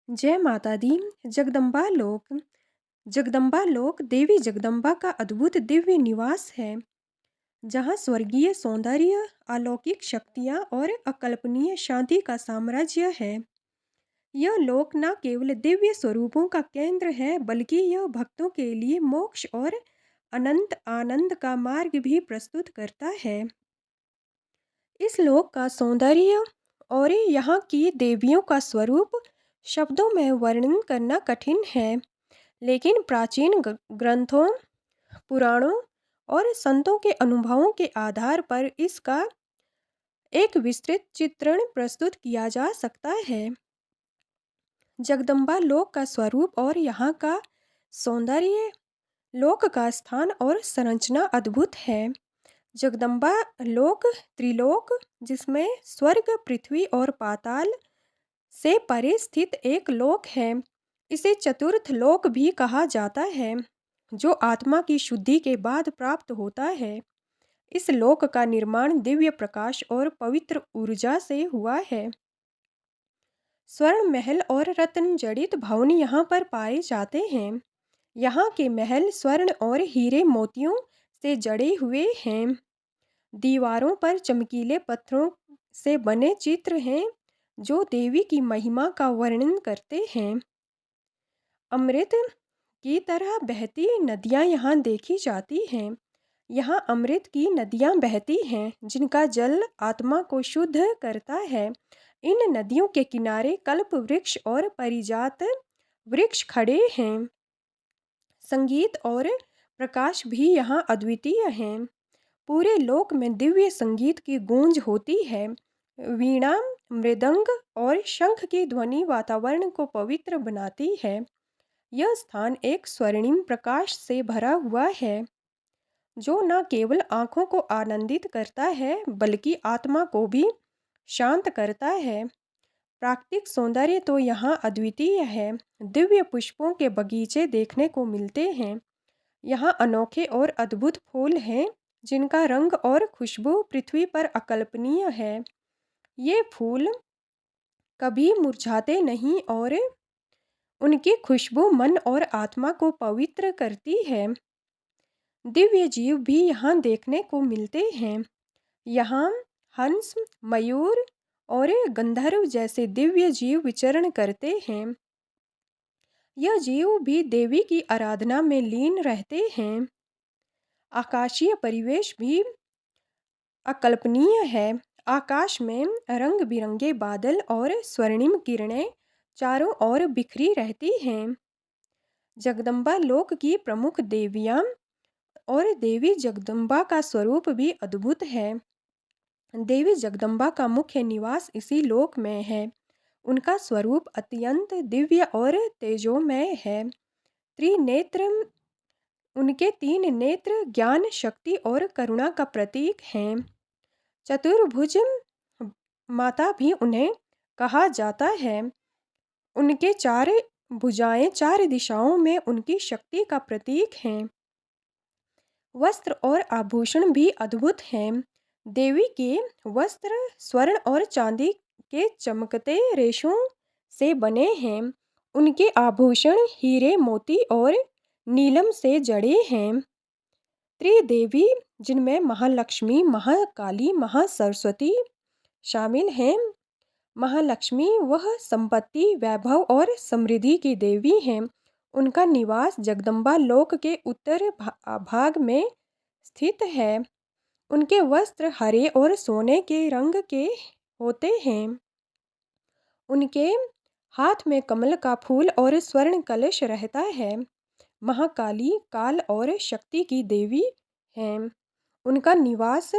जय माता दी। जगदम्बा लोक देवी जगदम्बा का अद्भुत दिव्य निवास है, जहाँ स्वर्गीय सौंदर्य, अलौकिक शक्तियाँ और अकल्पनीय शांति का साम्राज्य है। यह लोक न केवल दिव्य स्वरूपों का केंद्र है, बल्कि यह भक्तों के लिए मोक्ष और अनंत आनंद का मार्ग भी प्रस्तुत करता है। इस लोक का सौंदर्य और यहाँ की देवियों का स्वरूप शब्दों में वर्णन करना कठिन है, लेकिन प्राचीन ग्रंथों, पुराणों और संतों के अनुभवों के आधार पर इसका एक विस्तृत चित्रण प्रस्तुत किया जा सकता है। जगदम्बा लोक का स्वरूप और यहाँ का सौंदर्य। लोक का स्थान और संरचना अद्भुत है। जगदम्बा लोक त्रिलोक, जिसमें स्वर्ग, पृथ्वी और पाताल से परे स्थित एक लोक है। इसे चतुर्थ लोक भी कहा जाता है, जो आत्मा की शुद्धि के बाद प्राप्त होता है। इस लोक का निर्माण दिव्य प्रकाश और पवित्र ऊर्जा से हुआ है। स्वर्ण महल और रत्न जड़ित भवन यहाँ पर पाए जाते हैं। यहाँ के महल स्वर्ण और हीरे मोतियों से जड़े हुए हैं। दीवारों पर चमकीले पत्थरों से बने चित्र हैं, जो देवी की महिमा का वर्णन करते हैं। अमृत की तरह बहती नदियाँ यहाँ देखी जाती हैं। यहाँ अमृत की नदियाँ बहती हैं, जिनका जल आत्मा को शुद्ध करता है। इन नदियों के किनारे कल्प वृक्ष और पारिजात वृक्ष खड़े हैं। संगीत और प्रकाश भी यहाँ अद्वितीय हैं। पूरे लोक में दिव्य संगीत की गूंज होती है। वीणा, मृदंग और शंख की ध्वनि वातावरण को पवित्र बनाती है। यह स्थान एक स्वर्णिम प्रकाश से भरा हुआ है, जो न केवल आँखों को आनंदित करता है, बल्कि आत्मा को भी शांत करता है। प्राकृतिक सौंदर्य तो यहाँ अद्वितीय है। दिव्य पुष्पों के बगीचे देखने को मिलते हैं। यहाँ अनोखे और अद्भुत फूल हैं, जिनका रंग और खुशबू पृथ्वी पर अकल्पनीय है। ये फूल कभी मुरझाते नहीं और उनकी खुशबू मन और आत्मा को पवित्र करती है। दिव्य जीव भी यहाँ देखने को मिलते हैं। यहाँ हंस, मयूर और गंधर्व जैसे दिव्य जीव विचरण करते हैं। यह जीव भी देवी की आराधना में लीन रहते हैं। आकाशीय परिवेश भी अकल्पनीय है। आकाश में रंग बिरंगे बादल और स्वर्णिम किरणें चारों ओर बिखरी रहती हैं। जगदम्बा लोक की प्रमुख देवियाँ और देवी जगदम्बा का स्वरूप भी अद्भुत है। देवी जगदम्बा का मुख्य निवास इसी लोक में है। उनका स्वरूप अत्यंत दिव्य और तेजोमय है। त्रिनेत्र, उनके 3 नेत्र ज्ञान, शक्ति और करुणा का प्रतीक हैं। चतुर्भुज माता भी उन्हें कहा जाता है। उनके 4 भुजाएं 4 दिशाओं में उनकी शक्ति का प्रतीक हैं। वस्त्र और आभूषण भी अद्भुत हैं। देवी के वस्त्र स्वर्ण और चांदी के चमकते रेशों से बने हैं। उनके आभूषण हीरे, मोती और नीलम से जड़े हैं। त्रिदेवी, जिनमें महालक्ष्मी, महाकाली, महासरस्वती शामिल हैं। महालक्ष्मी वह संपत्ति, वैभव और समृद्धि की देवी हैं। उनका निवास जगदम्बा लोक के उत्तर भाग में स्थित है। उनके वस्त्र हरे और सोने के रंग के होते हैं। उनके हाथ में कमल का फूल और स्वर्ण कलश रहता है। महाकाली काल और शक्ति की देवी हैं। उनका निवास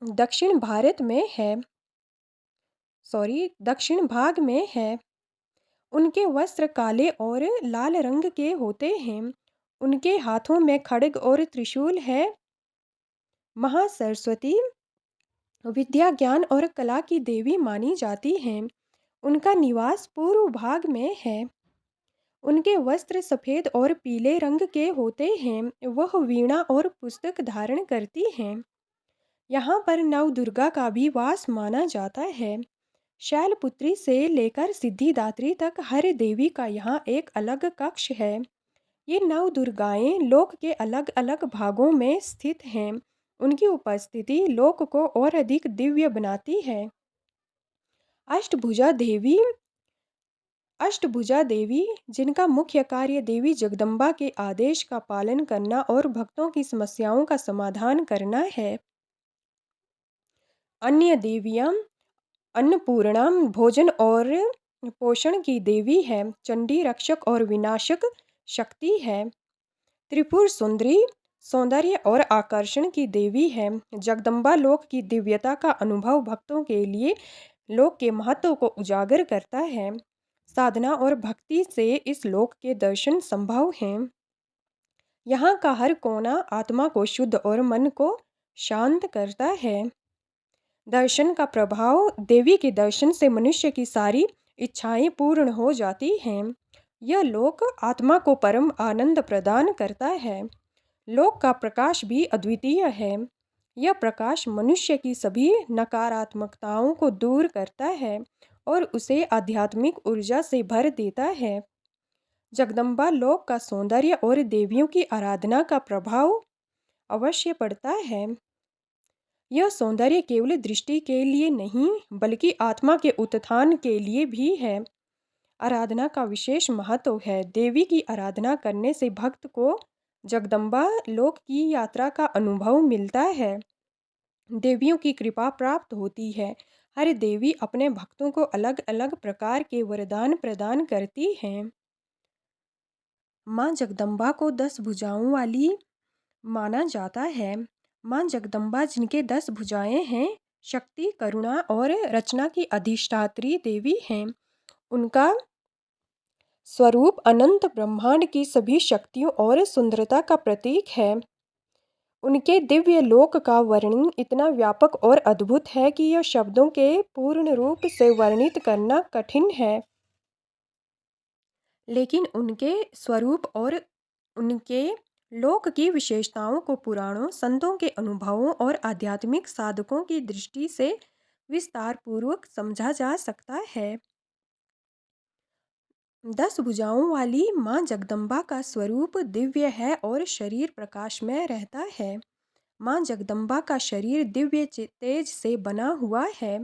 दक्षिण भाग में है। उनके वस्त्र काले और लाल रंग के होते हैं। उनके हाथों में खड्ग और त्रिशूल है। महासरस्वती विद्या, ज्ञान और कला की देवी मानी जाती हैं। उनका निवास पूर्व भाग में है। उनके वस्त्र सफ़ेद और पीले रंग के होते हैं। वह वीणा और पुस्तक धारण करती हैं। यहाँ पर नवदुर्गा का भी वास माना जाता है। शैलपुत्री से लेकर सिद्धिदात्री तक हर देवी का यहाँ एक अलग कक्ष है। ये 9 दुर्गाएं लोक के अलग अलग भागों में स्थित हैं। उनकी उपस्थिति लोक को और अधिक दिव्य बनाती है। अष्टभुजा देवी अष्टभुजा देवी, जिनका मुख्य कार्य देवी जगदम्बा के आदेश का पालन करना और भक्तों की समस्याओं का समाधान करना है। अन्य देवियाँ अन्नपूर्णा भोजन और पोषण की देवी है। चंडी रक्षक और विनाशक शक्ति है। त्रिपुर सुंदरी सौंदर्य और आकर्षण की देवी है। जगदम्बा लोक की दिव्यता का अनुभव भक्तों के लिए लोक के महत्व को उजागर करता है। साधना और भक्ति से इस लोक के दर्शन संभव हैं। यहाँ का हर कोना आत्मा को शुद्ध और मन को शांत करता है। दर्शन का प्रभाव, देवी के दर्शन से मनुष्य की सारी इच्छाएं पूर्ण हो जाती हैं। यह लोक आत्मा को परम आनंद प्रदान करता है। लोक का प्रकाश भी अद्वितीय है। यह प्रकाश मनुष्य की सभी नकारात्मकताओं को दूर करता है और उसे आध्यात्मिक ऊर्जा से भर देता है। जगदम्बा लोक का सौंदर्य और देवियों की आराधना का प्रभाव अवश्य पड़ता है। यह सौंदर्य केवल दृष्टि के लिए नहीं बल्कि आत्मा के उत्थान के लिए भी है। आराधना का विशेष महत्व है। देवी की आराधना करने से भक्त को जगदम्बा लोक की यात्रा का अनुभव मिलता है। देवियों की कृपा प्राप्त होती है। हर देवी अपने भक्तों को अलग अलग प्रकार के वरदान प्रदान करती हैं। माँ जगदम्बा को 10 भुजाओं वाली माना जाता है। माँ जगदम्बा, जिनके 10 भुजाएं हैं, शक्ति, करुणा और रचना की अधिष्ठात्री देवी हैं। उनका स्वरूप अनंत ब्रह्मांड की सभी शक्तियों और सुंदरता का प्रतीक है। उनके दिव्य लोक का वर्णन इतना व्यापक और अद्भुत है कि यह शब्दों के पूर्ण रूप से वर्णित करना कठिन है। लेकिन उनके स्वरूप और उनके लोक की विशेषताओं को पुराणों, संतों के अनुभवों और आध्यात्मिक साधकों की दृष्टि से विस्तारपूर्वक समझा जा सकता है। 10 भुजाओं वाली माँ जगदम्बा का स्वरूप दिव्य है और शरीर प्रकाश में रहता है। माँ जगदम्बा का शरीर दिव्य तेज से बना हुआ है।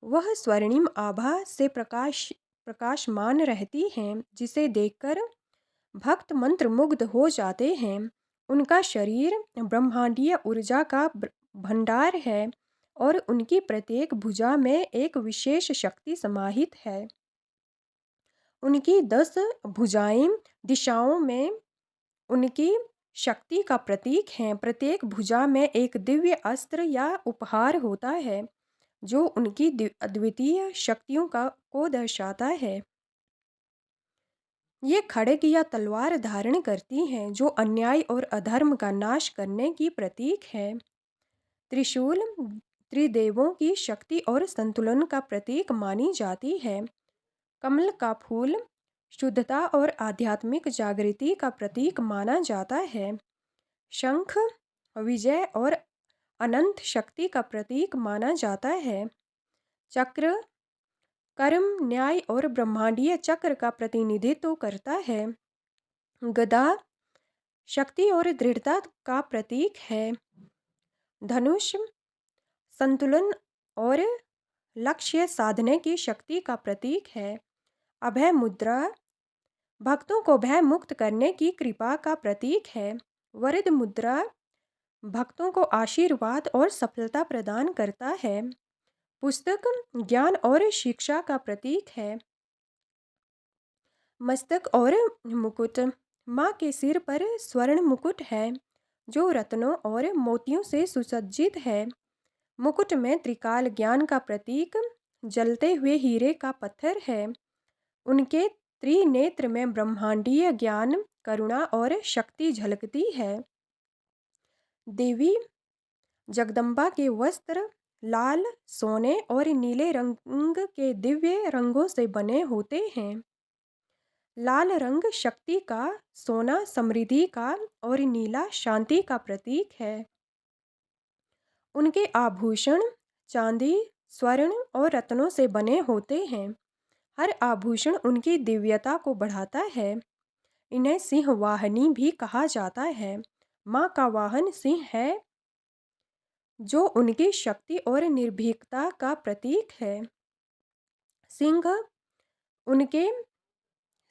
वह स्वर्णिम आभा से प्रकाशमान रहती हैं, जिसे देखकर भक्त मंत्रमुग्ध हो जाते हैं। उनका शरीर ब्रह्मांडीय ऊर्जा का भंडार है और उनकी प्रत्येक भुजा में एक विशेष शक्ति समाहित है। उनकी 10 भुजाएं दिशाओं में उनकी शक्ति का प्रतीक हैं। प्रत्येक भुजा में एक दिव्य अस्त्र या उपहार होता है जो उनकी अद्वितीय शक्तियों को दर्शाता है। ये खड्ग या तलवार धारण करती हैं, जो अन्याय और अधर्म का नाश करने की प्रतीक है। त्रिशूल त्रिदेवों की शक्ति और संतुलन का प्रतीक मानी जाती है। कमल का फूल शुद्धता और आध्यात्मिक जागृति का प्रतीक माना जाता है। शंख विजय और अनंत शक्ति का प्रतीक माना जाता है। चक्र कर्म, न्याय और ब्रह्मांडीय चक्र का प्रतिनिधित्व करता है। गदा शक्ति और दृढ़ता का प्रतीक है। धनुष संतुलन और लक्ष्य साधने की शक्ति का प्रतीक है। अभय मुद्रा भक्तों को भय मुक्त करने की कृपा का प्रतीक है। वरद मुद्रा भक्तों को आशीर्वाद और सफलता प्रदान करता है। पुस्तक ज्ञान और शिक्षा का प्रतीक है। मस्तक और मुकुट माँ के सिर पर स्वर्ण मुकुट है जो रत्नों और मोतियों से सुसज्जित है। मुकुट में त्रिकाल ज्ञान का प्रतीक जलते हुए हीरे का पत्थर है। उनके त्रिनेत्र में ब्रह्मांडीय ज्ञान, करुणा और शक्ति झलकती है। देवी जगदम्बा के वस्त्र लाल, सोने और नीले रंग के दिव्य रंगों से बने होते हैं। लाल रंग शक्ति का, सोना समृद्धि का और नीला शांति का प्रतीक है। उनके आभूषण चांदी, स्वर्ण और रत्नों से बने होते हैं। हर आभूषण उनकी दिव्यता को बढ़ाता है। इन्हें सिंह वाहिनी भी कहा जाता है। माँ का वाहन सिंह है, जो उनकी शक्ति और निर्भीकता का प्रतीक है। सिंह उनके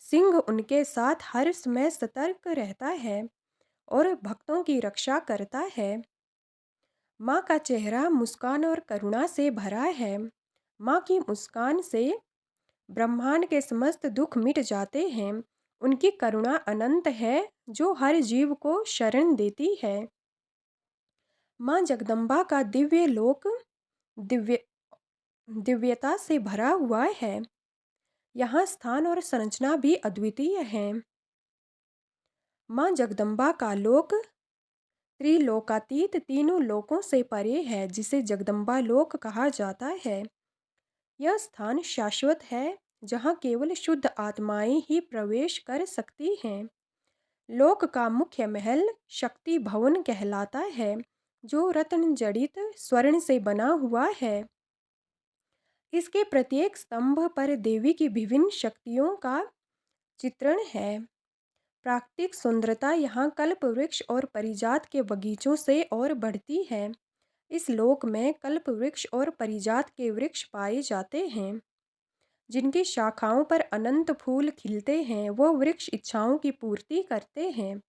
सिंह उनके साथ हर समय सतर्क रहता है और भक्तों की रक्षा करता है। माँ का चेहरा मुस्कान और करुणा से भरा है। माँ की मुस्कान से ब्रह्मांड के समस्त दुख मिट जाते हैं। उनकी करुणा अनंत है, जो हर जीव को शरण देती है। माँ जगदम्बा का दिव्य लोक दिव्य दिव्यता से भरा हुआ है। यहाँ स्थान और संरचना भी अद्वितीय है। माँ जगदम्बा का लोक त्रिलोकातीत, तीनों लोकों से परे है, जिसे जगदम्बा लोक कहा जाता है। यह स्थान शाश्वत है, जहाँ केवल शुद्ध आत्माएं ही प्रवेश कर सकती हैं। लोक का मुख्य महल शक्ति भवन कहलाता है, जो रत्न जड़ित स्वर्ण से बना हुआ है। इसके प्रत्येक स्तंभ पर देवी की विभिन्न शक्तियों का चित्रण है। प्राकृतिक सुंदरता यहाँ कल्प वृक्ष और परिजात के बगीचों से और बढ़ती है। इस लोक में कल्प वृक्ष और परिजात के वृक्ष पाए जाते हैं, जिनकी शाखाओं पर अनंत फूल खिलते हैं। वह वृक्ष इच्छाओं की पूर्ति करते हैं।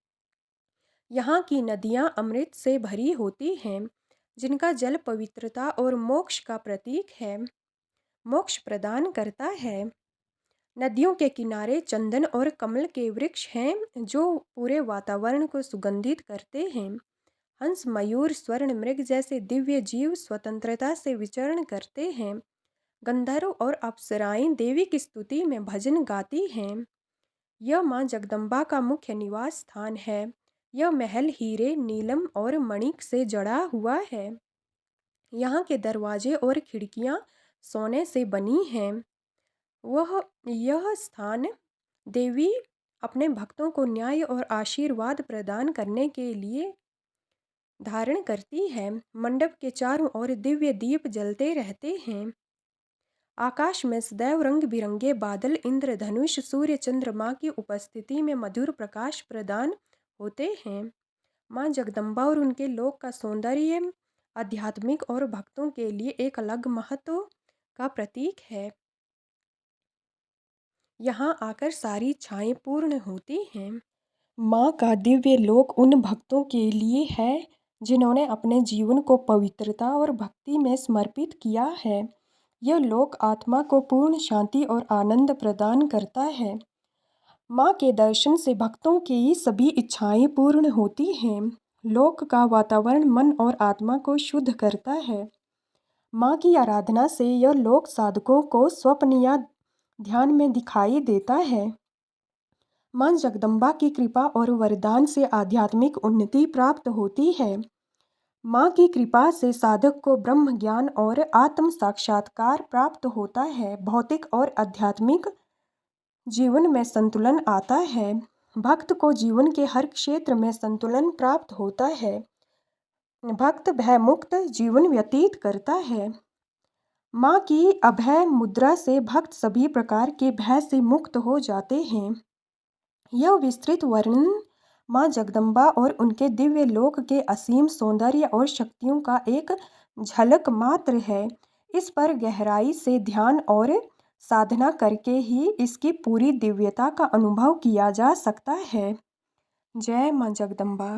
यहाँ की नदियाँ अमृत से भरी होती हैं, जिनका जल पवित्रता और मोक्ष का प्रतीक है, मोक्ष प्रदान करता है। नदियों के किनारे चंदन और कमल के वृक्ष हैं, जो पूरे वातावरण को सुगंधित करते हैं। हंस, मयूर, स्वर्ण मृग जैसे दिव्य जीव स्वतंत्रता से विचरण करते हैं। गंधर्व और अप्सराएं देवी की स्तुति में भजन गाती हैं। यह माँ जगदम्बा का मुख्य निवास स्थान है। यह महल हीरे, नीलम और मणिक से जड़ा हुआ है। यहाँ के दरवाजे और खिड़कियाँ सोने से बनी हैं। यह स्थान देवी अपने भक्तों को न्याय और आशीर्वाद प्रदान करने के लिए धारण करती है। मंडप के चारों ओर दिव्य दीप जलते रहते हैं। आकाश में सदैव रंग बिरंगे बादल, इंद्रधनुष, सूर्य, चंद्रमा की उपस्थिति में मधुर प्रकाश प्रदान होते हैं। माँ जगदम्बा और उनके लोक का सौंदर्य आध्यात्मिक और भक्तों के लिए एक अलग महत्व का प्रतीक है। यहाँ आकर सारी इच्छाएं पूर्ण होती हैं। माँ का दिव्य लोक उन भक्तों के लिए है जिन्होंने अपने जीवन को पवित्रता और भक्ति में समर्पित किया है। यह लोक आत्मा को पूर्ण शांति और आनंद प्रदान करता है। माँ के दर्शन से भक्तों की सभी इच्छाएं पूर्ण होती हैं। लोक का वातावरण मन और आत्मा को शुद्ध करता है। माँ की आराधना से यह लोक साधकों को स्वप्न या ध्यान में दिखाई देता है। माँ जगदम्बा की कृपा और वरदान से आध्यात्मिक उन्नति प्राप्त होती है। माँ की कृपा से साधक को ब्रह्म ज्ञान और आत्म साक्षात्कार प्राप्त होता है। भौतिक और आध्यात्मिक जीवन में संतुलन आता है। भक्त को जीवन के हर क्षेत्र में संतुलन प्राप्त होता है। भक्त भयमुक्त जीवन व्यतीत करता है। माँ की अभय मुद्रा से भक्त सभी प्रकार के भय से मुक्त हो जाते हैं। यह विस्तृत वर्णन माँ जगदम्बा और उनके दिव्य लोक के असीम सौंदर्य और शक्तियों का एक झलक मात्र है। इस पर गहराई से ध्यान और साधना करके ही इसकी पूरी दिव्यता का अनुभव किया जा सकता है। जय माँ जगदम्बा।